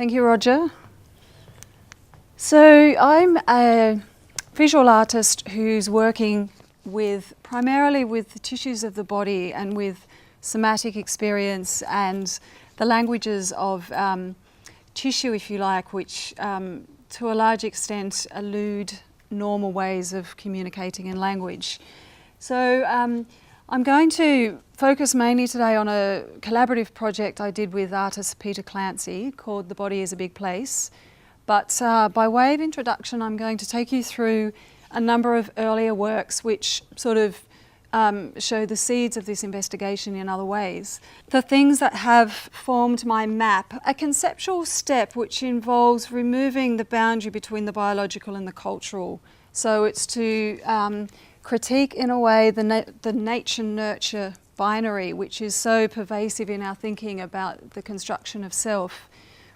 Thank you, Roger. So I'm a visual artist who's working primarily with the tissues of the body and with somatic experience and the languages of tissue, if you like, which to a large extent elude normal ways of communicating in language. So I'm going to focus mainly today on a collaborative project I did with artist Peter Clancy called The Body is a Big Place. But by way of introduction, I'm going to take you through a number of earlier works which sort of show the seeds of this investigation in other ways. The things that have formed my map, a conceptual step which involves removing the boundary between the biological and the cultural. So it's to critique in a way the nature-nurture binary, which is so pervasive in our thinking about the construction of self.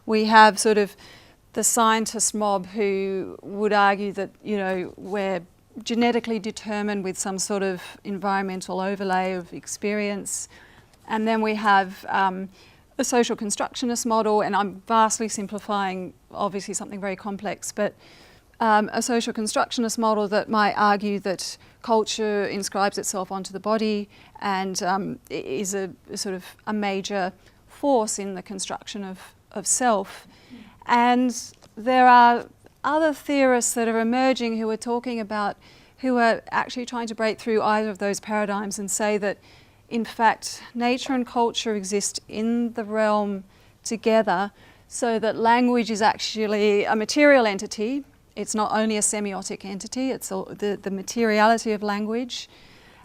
We have sort of the scientist mob who would argue that, you know, we're genetically determined with some sort of environmental overlay of experience. And then we have a social constructionist model, and I'm vastly simplifying obviously something very complex, but a social constructionist model that might argue that culture inscribes itself onto the body and is a sort of a major force in the construction of self. And there are other theorists that are emerging who are actually trying to break through either of those paradigms and say that, in fact, nature and culture exist in the realm together, so that language is actually a material entity. It's not only a semiotic entity, it's the materiality of language,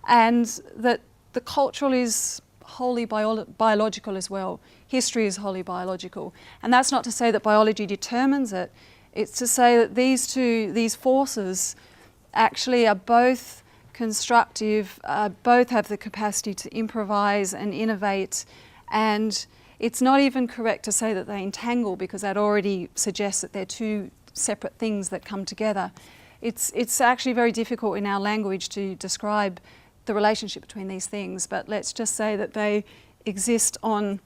and that the cultural is wholly biological as well. History is wholly biological. And that's not to say that biology determines it. It's to say that these forces actually are both constructive, both have the capacity to improvise and innovate, and it's not even correct to say that they entangle, because that already suggests that they're two separate things that come together. It's actually very difficult in our language to describe the relationship between these things, but let's just say that they exist on,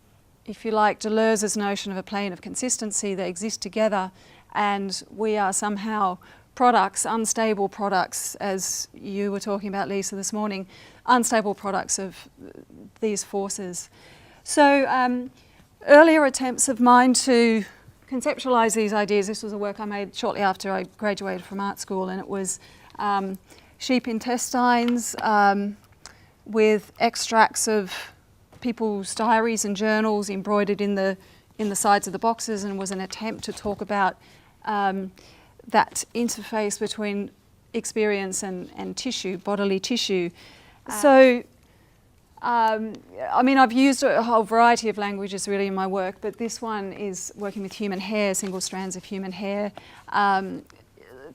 if you like, Deleuze's notion of a plane of consistency. They exist together, and we are somehow products, unstable products, as you were talking about, Lisa, this morning, unstable products of these forces. So earlier attempts of mine to conceptualize these ideas, this was a work I made shortly after I graduated from art school, and it was sheep intestines with extracts of people's diaries and journals embroidered in the sides of the boxes, and was an attempt to talk about that interface between experience and tissue, bodily tissue. So, I mean, I've used a whole variety of languages really in my work, but this one is working with human hair, single strands of human hair.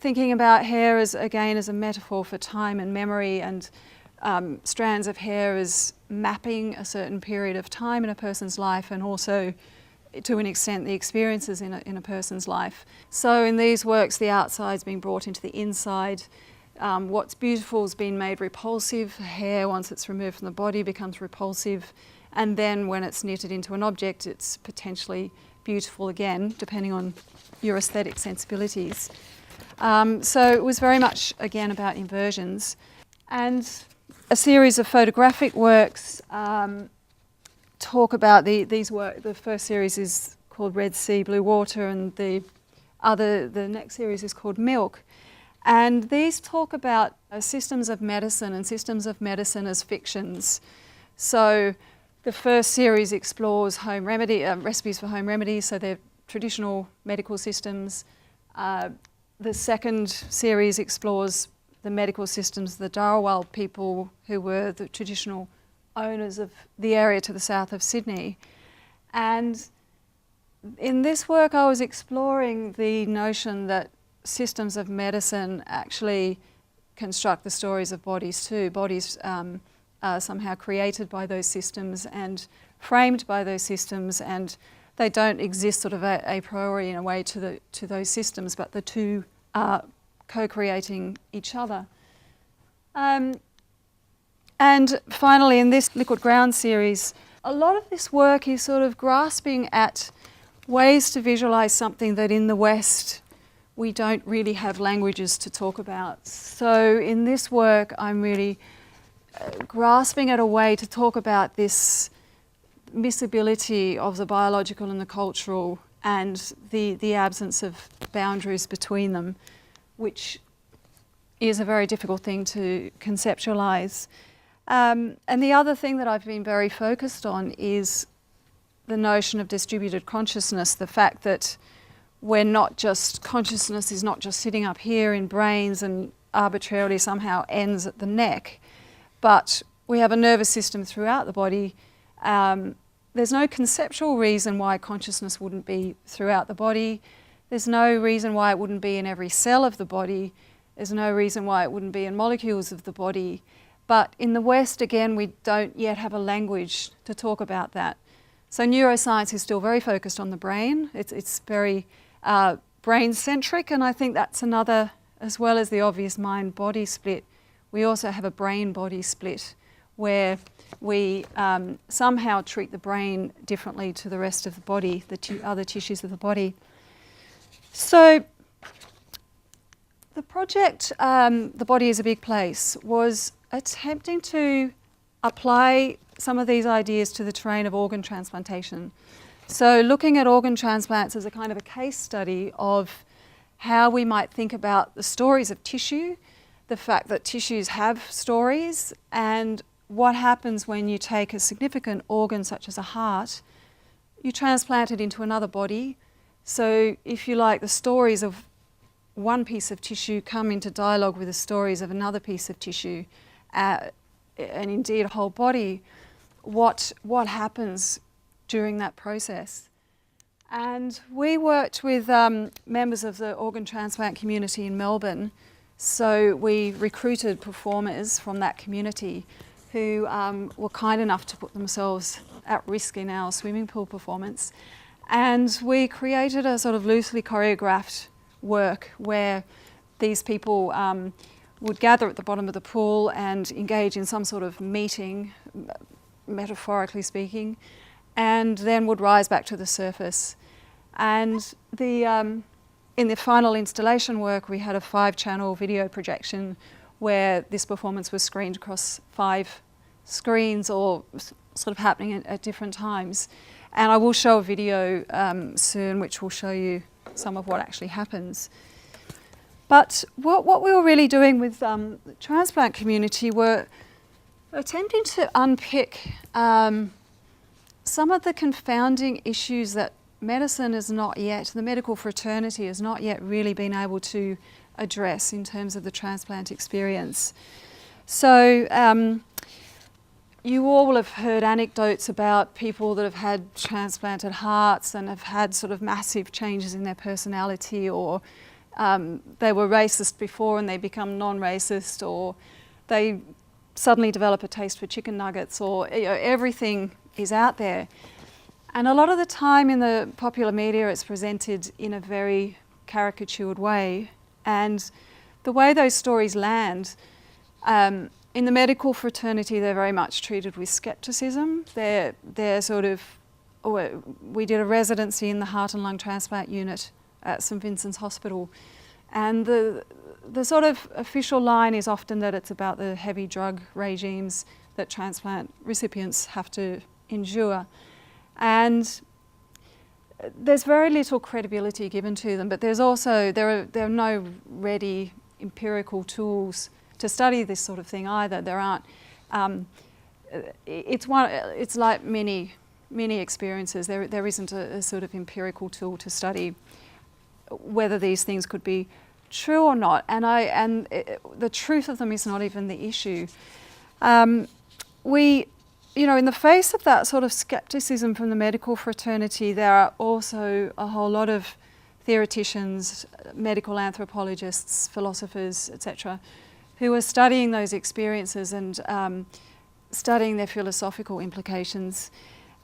Thinking about hair as, again, as a metaphor for time and memory, and strands of hair as mapping a certain period of time in a person's life, and also, to an extent, the experiences in a person's life. So in these works, the outside's being brought into the inside. What's beautiful has been made repulsive. Hair, once it's removed from the body, becomes repulsive. And then when it's knitted into an object, it's potentially beautiful again, depending on your aesthetic sensibilities. So it was very much, again, about inversions. And a series of photographic works talk about these work. The first series is called Red Sea, Blue Water, and the next series is called Milk. And these talk about systems of medicine and systems of medicine as fictions. So the first series explores home remedy, recipes for home remedies, so they're traditional medical systems. The second series explores the medical systems of the Dharawal people, who were the traditional owners of the area to the south of Sydney. And in this work I was exploring the notion that systems of medicine actually construct the stories of bodies too. Bodies are somehow created by those systems and framed by those systems, and they don't exist sort of a priori in a way to those systems, but the two are co-creating each other. And finally, in this Liquid Ground series, a lot of this work is sort of grasping at ways to visualize something that in the West we don't really have languages to talk about. So in this work, I'm really grasping at a way to talk about this miscibility of the biological and the cultural and the absence of boundaries between them, which is a very difficult thing to conceptualize. And the other thing that I've been very focused on is the notion of distributed consciousness, the fact that consciousness is not just sitting up here in brains and arbitrarily somehow ends at the neck, but we have a nervous system throughout the body. There's no conceptual reason why consciousness wouldn't be throughout the body. There's no reason why it wouldn't be in every cell of the body. There's no reason why it wouldn't be in molecules of the body. But in the West, again, we don't yet have a language to talk about that. So neuroscience is still very focused on the brain. It's very brain-centric, and I think that's another, as well as the obvious mind-body split, we also have a brain-body split where we somehow treat the brain differently to the rest of the body, the other tissues of the body. So the project, The Body is a Big Place, was attempting to apply some of these ideas to the terrain of organ transplantation. So looking at organ transplants as a kind of a case study of how we might think about the stories of tissue, the fact that tissues have stories, and what happens when you take a significant organ such as a heart, you transplant it into another body. So if you like, the stories of one piece of tissue come into dialogue with the stories of another piece of tissue, and indeed a whole body. What happens during that process? And we worked with members of the organ transplant community in Melbourne. So we recruited performers from that community who were kind enough to put themselves at risk in our swimming pool performance. And we created a sort of loosely choreographed work where these people would gather at the bottom of the pool and engage in some sort of meeting, metaphorically speaking, and then would rise back to the surface. And in the final installation work, we had a 5-channel video projection where this performance was screened across 5 screens, or sort of happening at different times. And I will show a video soon which will show you some of what actually happens. But what we were really doing with the transplant community were attempting to unpick some of the confounding issues that medicine is not yet, the medical fraternity has not yet really been able to address in terms of the transplant experience. So you all will have heard anecdotes about people that have had transplanted hearts and have had sort of massive changes in their personality, or they were racist before and they become non-racist, or they suddenly develop a taste for chicken nuggets, or everything is out there. And a lot of the time in the popular media it's presented in a very caricatured way, and the way those stories land, in the medical fraternity they're very much treated with skepticism. They're sort of, we did a residency in the heart and lung transplant unit at St Vincent's Hospital, and the sort of official line is often that it's about the heavy drug regimes that transplant recipients have to endure. And there's very little credibility given to them, but there's also, there are no ready empirical tools to study this sort of thing either. There aren't, it's like many experiences, there isn't a sort of empirical tool to study whether these things could be true or not, and the truth of them is not even the issue. In the face of that sort of skepticism from the medical fraternity, there are also a whole lot of theoreticians, medical anthropologists, philosophers, etc., who are studying those experiences and studying their philosophical implications.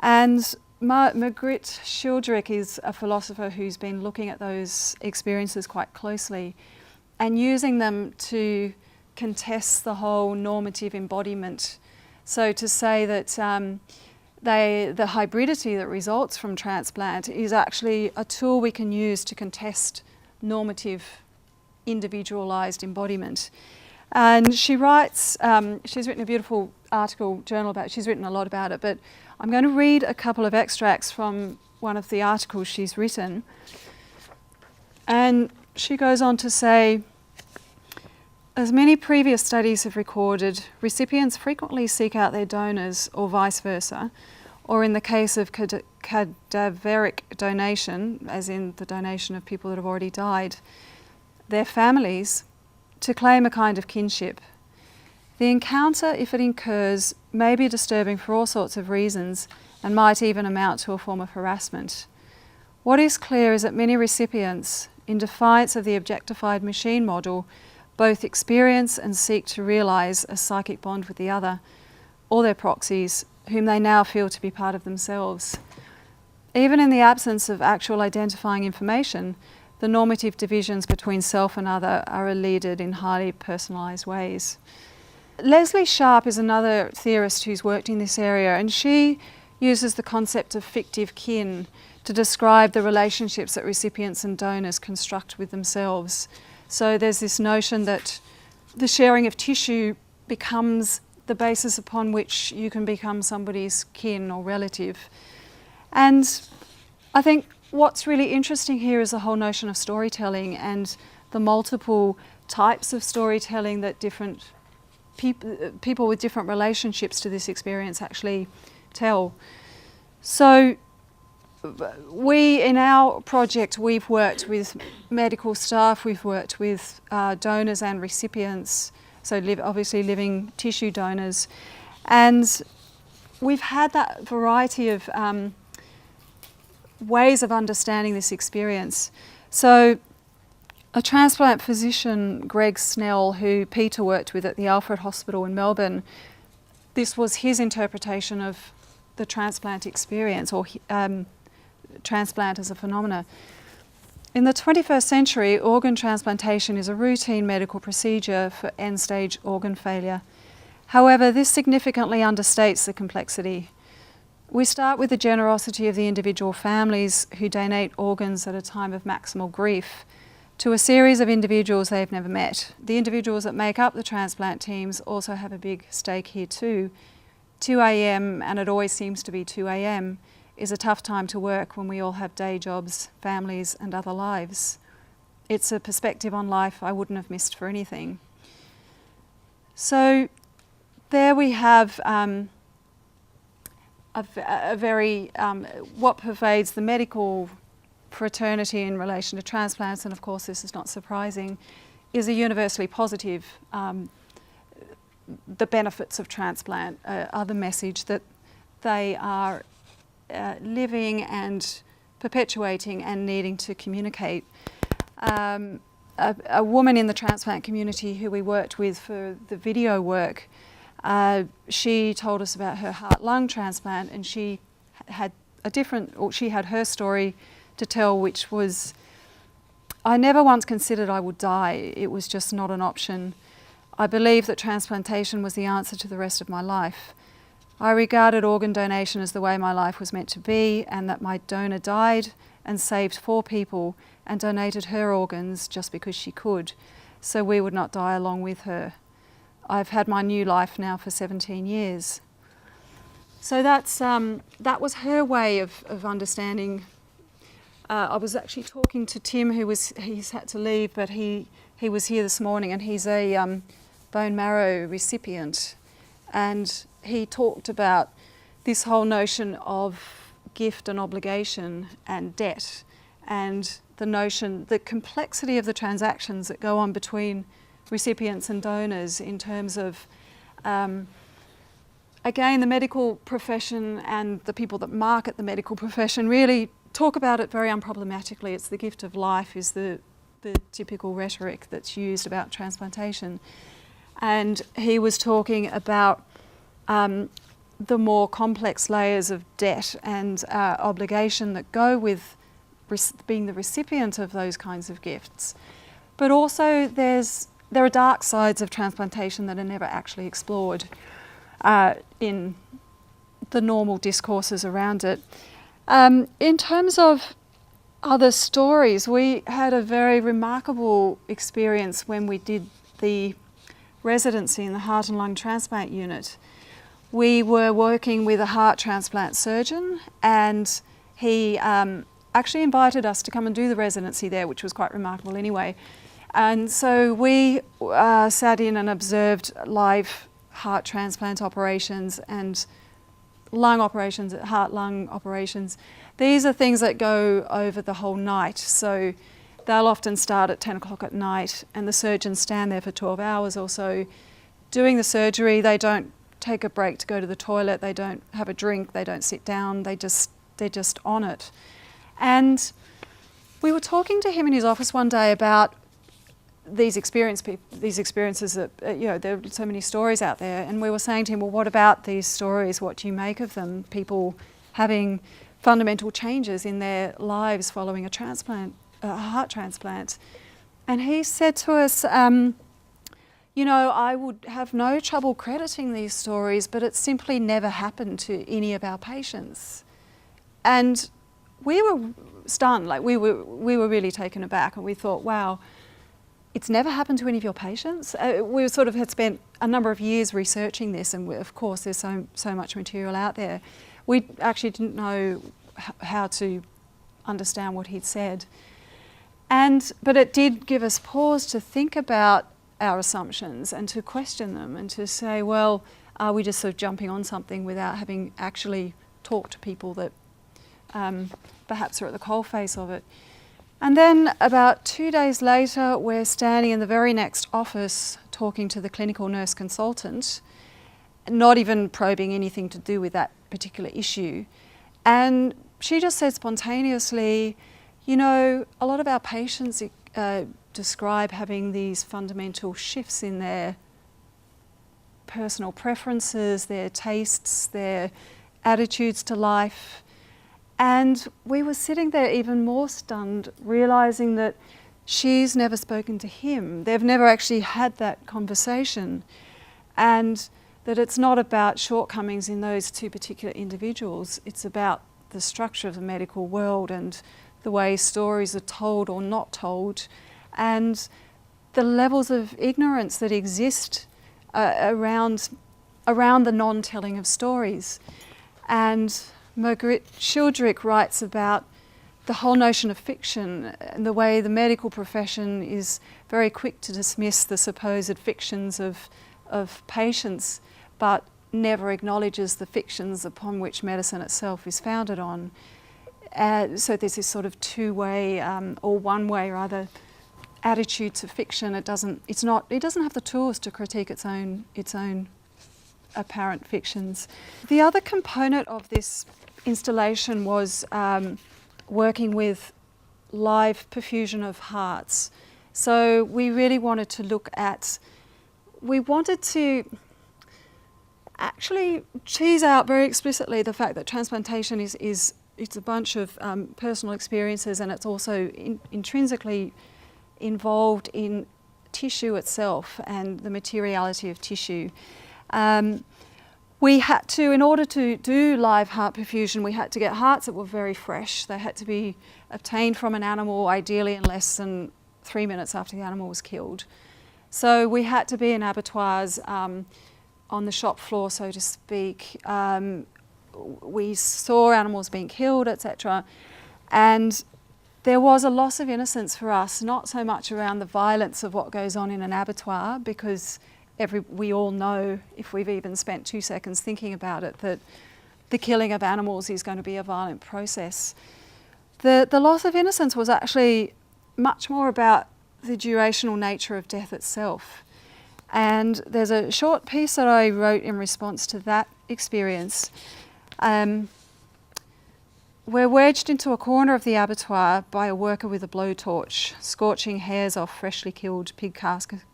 And Margrit Schildrich is a philosopher who's been looking at those experiences quite closely and using them to contest the whole normative embodiment. So to say that the hybridity that results from transplant is actually a tool we can use to contest normative, individualised embodiment. And she writes, she's written a beautiful article, journal about it. She's written a lot about it, but I'm going to read a couple of extracts from one of the articles she's written. And she goes on to say, as many previous studies have recorded, recipients frequently seek out their donors or vice versa, or in the case of cadaveric donation, as in the donation of people that have already died, their families, to claim a kind of kinship. The encounter, if it occurs, may be disturbing for all sorts of reasons and might even amount to a form of harassment. What is clear is that many recipients, in defiance of the objectified machine model, both experience and seek to realise a psychic bond with the other, or their proxies, whom they now feel to be part of themselves. Even in the absence of actual identifying information, the normative divisions between self and other are elided in highly personalised ways. Leslie Sharp is another theorist who's worked in this area, and she uses the concept of fictive kin to describe the relationships that recipients and donors construct with themselves. So there's this notion that the sharing of tissue becomes the basis upon which you can become somebody's kin or relative. And I think what's really interesting here is the whole notion of storytelling and the multiple types of storytelling that different people with different relationships to this experience actually tell. So in our project, we've worked with medical staff, we've worked with donors and recipients, so obviously living tissue donors, and we've had that variety of ways of understanding this experience. So a transplant physician, Greg Snell, who Peter worked with at the Alfred Hospital in Melbourne, this was his interpretation of the transplant experience, or transplant as a phenomena. In the 21st century, organ transplantation is a routine medical procedure for end-stage organ failure. However, this significantly understates the complexity. We start with the generosity of the individual families who donate organs at a time of maximal grief to a series of individuals they've never met. The individuals that make up the transplant teams also have a big stake here too. 2 a.m, and it always seems to be 2 a.m, is a tough time to work when we all have day jobs, families and other lives. It's a perspective on life I wouldn't have missed for anything. So there we have a very, what pervades the medical fraternity in relation to transplants, and of course this is not surprising, is a universally positive, the benefits of transplant are the message that they are living and perpetuating and needing to communicate. A woman in the transplant community who we worked with for the video work, she told us about her heart-lung transplant, and she had her story to tell, which was, I never once considered I would die. It was just not an option. I believed that transplantation was the answer to the rest of my life. I regarded organ donation as the way my life was meant to be, and that my donor died and saved 4 people and donated her organs just because she could, so we would not die along with her. I've had my new life now for 17 years. So that was her way of understanding. I was actually talking to Tim, he's had to leave, but he was here this morning, and he's a bone marrow recipient, and he talked about this whole notion of gift and obligation and debt, and the complexity of the transactions that go on between recipients and donors in terms of, again, the medical profession and the people that market the medical profession really talk about it very unproblematically. It's the gift of life is the typical rhetoric that's used about transplantation. And he was talking about the more complex layers of debt and obligation that go with being the recipient of those kinds of gifts. But also there are dark sides of transplantation that are never actually explored in the normal discourses around it. In terms of other stories, we had a very remarkable experience when we did the residency in the heart and lung transplant unit. We were working with a heart transplant surgeon, and he actually invited us to come and do the residency there, which was quite remarkable anyway. And so we sat in and observed live heart transplant operations and lung operations, heart-lung operations. These are things that go over the whole night. So they'll often start at 10 o'clock at night, and the surgeons stand there for 12 hours or so doing the surgery. They don't take a break to go to the toilet, they don't have a drink, they don't sit down, they're just on it. And we were talking to him in his office one day about these experiences that, there are so many stories out there, and we were saying to him, well, what about these stories? What do you make of them? People having fundamental changes in their lives following a transplant, a heart transplant. And he said to us, I would have no trouble crediting these stories, but it simply never happened to any of our patients. And we were stunned, like we were really taken aback, and we thought, wow, it's never happened to any of your patients? We sort of had spent a number of years researching this, and of course there's so much material out there. We actually didn't know how to understand what he'd said. But it did give us pause to think about our assumptions and to question them and to say, well, are we just sort of jumping on something without having actually talked to people that perhaps are at the coalface of it? And then about 2 days later, we're standing in the very next office talking to the clinical nurse consultant, not even probing anything to do with that particular issue. And she just said spontaneously, a lot of our patients describe having these fundamental shifts in their personal preferences, their tastes, their attitudes to life. And we were sitting there even more stunned, realising that she's never spoken to him. They've never actually had that conversation. And that it's not about shortcomings in those two particular individuals. It's about the structure of the medical world and the way stories are told or not told, and the levels of ignorance that exist around the non-telling of stories. And Margaret Shildrick writes about the whole notion of fiction and the way the medical profession is very quick to dismiss the supposed fictions of patients, but never acknowledges the fictions upon which medicine itself is founded on. So there's this sort of two-way, or one-way rather, attitude to fiction. It doesn't have the tools to critique its own apparent fictions. The other component of this installation was working with live perfusion of hearts. So we really wanted to actually tease out very explicitly the fact that transplantation is a bunch of personal experiences, and it's also intrinsically involved in tissue itself and the materiality of tissue. We had to, in order to do live heart perfusion, we had to get hearts that were very fresh. They had to be obtained from an animal, ideally in less than 3 minutes after the animal was killed. So we had to be in abattoirs on the shop floor, so to speak. We saw animals being killed, etc. And there was a loss of innocence for us, not so much around the violence of what goes on in an abattoir, because we all know, if we've even spent 2 seconds thinking about it, that the killing of animals is going to be a violent process. The loss of innocence was actually much more about the durational nature of death itself. And there's a short piece that I wrote in response to that experience. We're wedged into a corner of the abattoir by a worker with a blowtorch, scorching hairs off freshly killed pig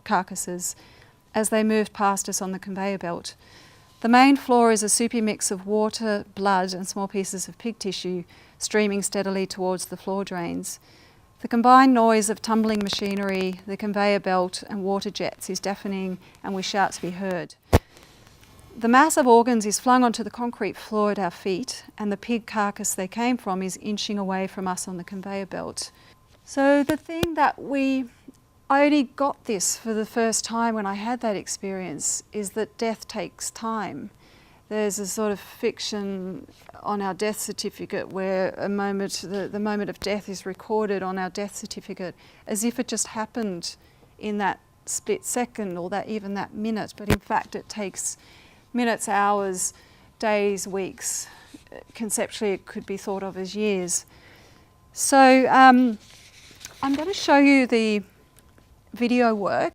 carcasses as they moved past us on the conveyor belt. The main floor is a soupy mix of water, blood and small pieces of pig tissue streaming steadily towards the floor drains. The combined noise of tumbling machinery, the conveyor belt and water jets is deafening, and we shout to be heard. the mass of organs is flung onto the concrete floor at our feet, and the pig carcass they came from is inching away from us on the conveyor belt. So the thing that I only got this for the first time when I had that experience is that death takes time. There's a sort of fiction on our death certificate where the moment of death is recorded on our death certificate as if it just happened in that split second or even that minute, but in fact it takes minutes, hours, days, weeks. Conceptually it could be thought of as years. So I'm going to show you the video work.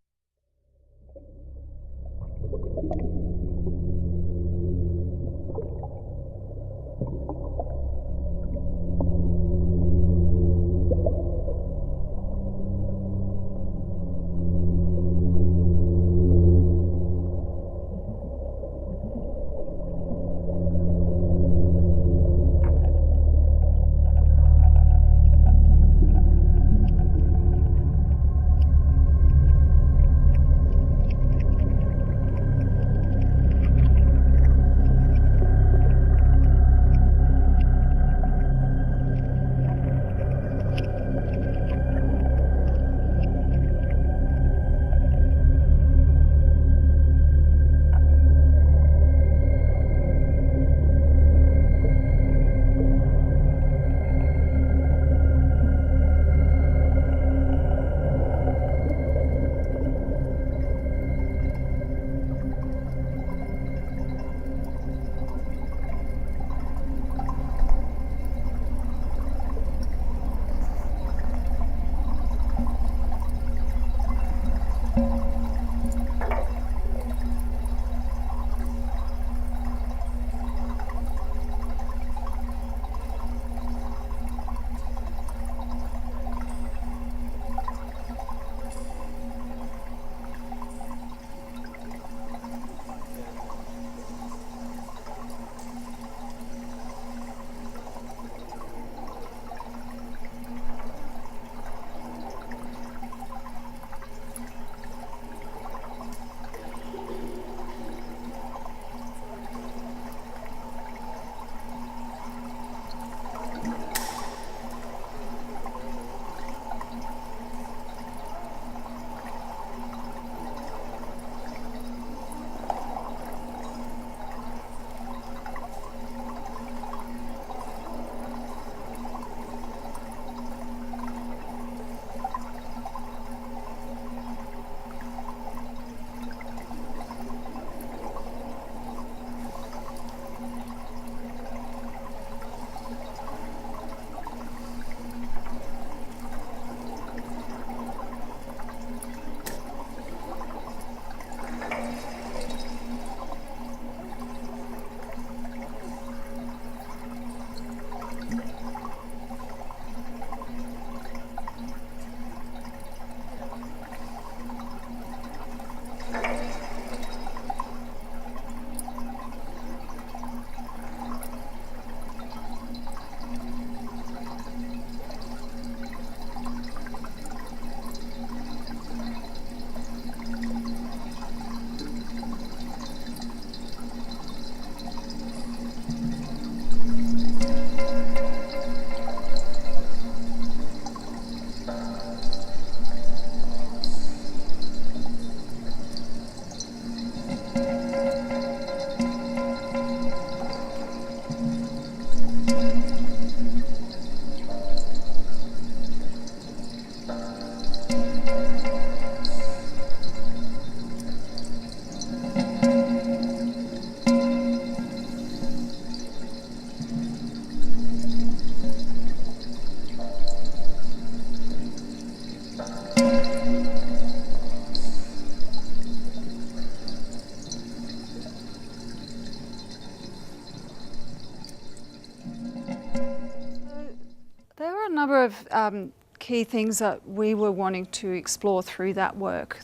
number of key things that we were wanting to explore through that work.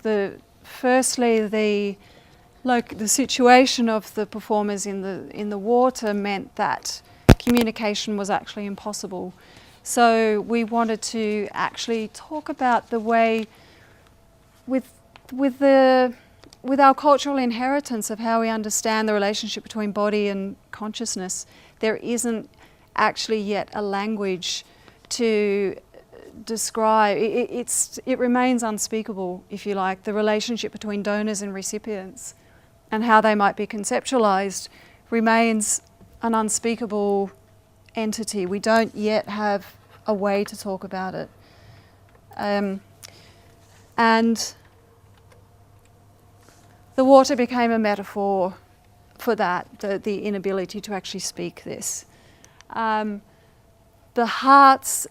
Firstly, the situation of the performers in the water meant that communication was actually impossible. So we wanted to actually talk about the way with the with our cultural inheritance of how we understand the relationship between body and consciousness, there isn't actually yet a language to describe. It remains unspeakable, if you like, the relationship between donors and recipients and how they might be conceptualized remains an unspeakable entity. We don't yet have a way to talk about it. And the water became a metaphor for that, the inability to actually speak this. The hearts,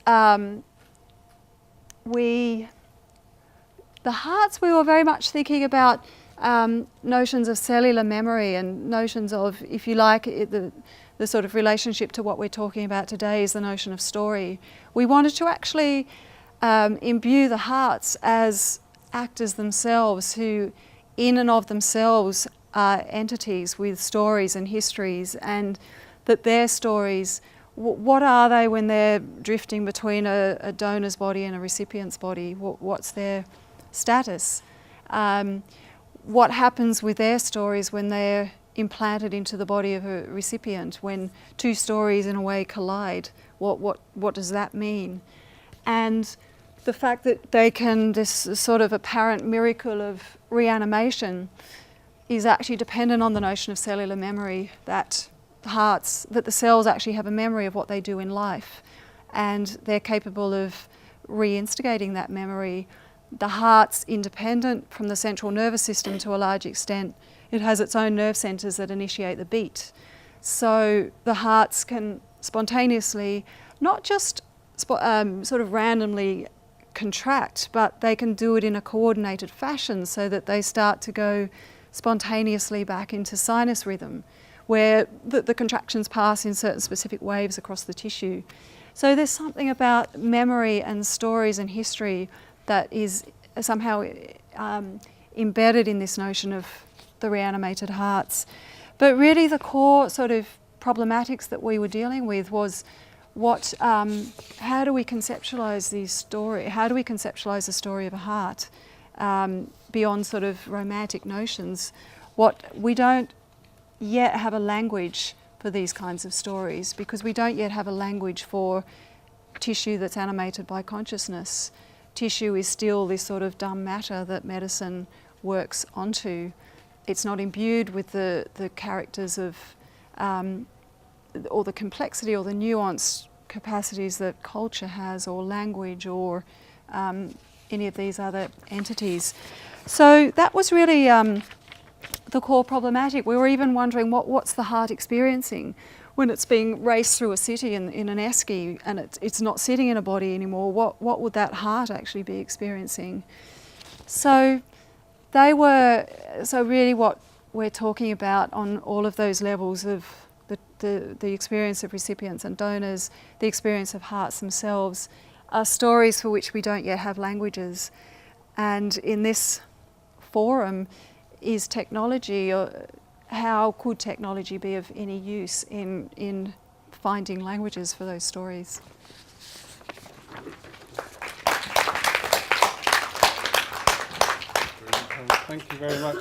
we were very much thinking about notions of cellular memory and notions of, if you like, the sort of relationship to what we're talking about today is the notion of story. We wanted to actually imbue the hearts as actors themselves who, in and of themselves, are entities with stories and histories, and that their stories, what are they when they're drifting between a donor's body and a recipient's body? What's their status? What happens with their stories when they're implanted into the body of a recipient, when two stories in a way collide? What does that mean? And the fact that they can, this sort of apparent miracle of reanimation is actually dependent on the notion of cellular memory, that the cells actually have a memory of what they do in life, and they're capable of reinstigating that memory. The heart's independent from the central nervous system to a large extent. It has its own nerve centres that initiate the beat. So the hearts can spontaneously, not just sort of randomly contract, but they can do it in a coordinated fashion so that they start to go spontaneously back into sinus rhythm, where the contractions pass in certain specific waves across the tissue. So there's something about memory and stories and history that is somehow embedded in this notion of the reanimated hearts. But really the core sort of problematics that we were dealing with was how do we conceptualise the story? How do we conceptualise the story of a heart beyond sort of romantic notions? We don't yet have a language for these kinds of stories, because we don't yet have a language for tissue that's animated by consciousness. Tissue is still this sort of dumb matter that medicine works onto. It's not imbued with the characters of, or the complexity or the nuanced capacities that culture has, or language, or any of these other entities. So that was really the core problematic. We were even wondering what's the heart experiencing when it's being raced through a city in an esky and it's not sitting in a body anymore. What would that heart actually be experiencing? So really what we're talking about on all of those levels of the experience of recipients and donors, the experience of hearts themselves, are stories for which we don't yet have languages. And in this forum, is technology, or how could technology be of any use in finding languages for those stories? Thank you very much.